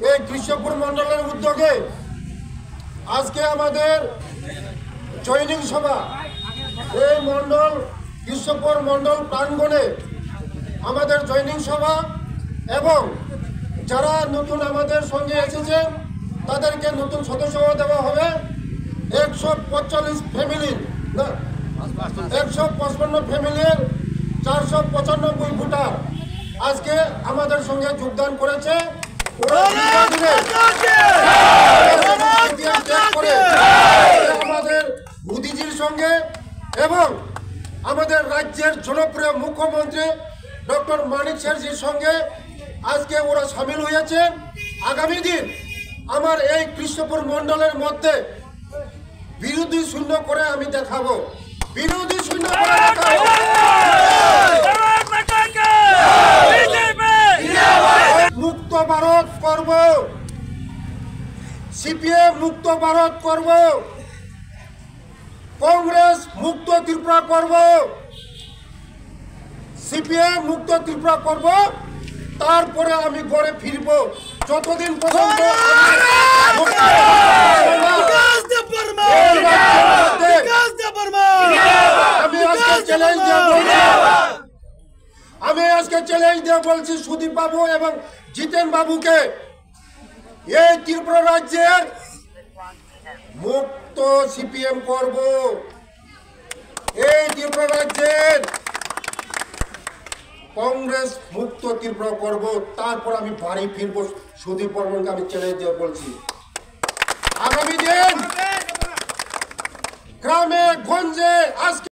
এই কৃষ্ণপুর মণ্ডলের উদ্যোগে আজকে আমাদের জয়নিং সভা এই মণ্ডল কৃষ্ণপুর মণ্ডল প্রাঙ্গণে আমাদের জয়নিং সভা এবং যারা নতুন আমাদের সঙ্গে এসেছেন তাদেরকে নতুন সদস্য দেওয়া হবে 145 ফ্যামিলির না 155 ফ্যামিলির 495 ভোটার আজকে আমাদের সঙ্গে যোগদান করেছে। আমাদের মোদিজির সঙ্গে এবং আমাদের রাজ্যের জনপ্রিয় মুখ্যমন্ত্রী ডক্টর মানিক শেরজির সঙ্গে আজকে ওরা সামিল হয়েছে। আগামী দিন আমার এই কৃষ্ণপুর মণ্ডলের মধ্যে বিরোধী শূন্য করে আমি দেখাবো, বিরোধী শূন্য করে দেখাবো। মুক্ত ভারত করব, সিপিএম মুক্ত ভারত করব, কংগ্রেস মুক্ত ত্রিপুরা করব, সিপিএম মুক্ত ত্রিপুরা করব, তারপরে আমি গড়ে ফিরব। যতদিন পর্যন্ত আমি আজকে চ্যালেঞ্জ দিয়ে বলছি সুদীপ বাবু এবং জিতেন বাবুকে, এই ত্রিপুরা রাজ্যের মুক্ত সিপিএম করব, এই ত্রিপুরা রাজ্যের কংগ্রেস মুক্ত ত্রিপুরা করব, তারপর আমি বাড়ি ফিরবো। সুদীপ বর্মনকে আমি চ্যালেঞ্জ দিয়ে বলছি আগামী দিন গ্রামে গঞ্জে আজকে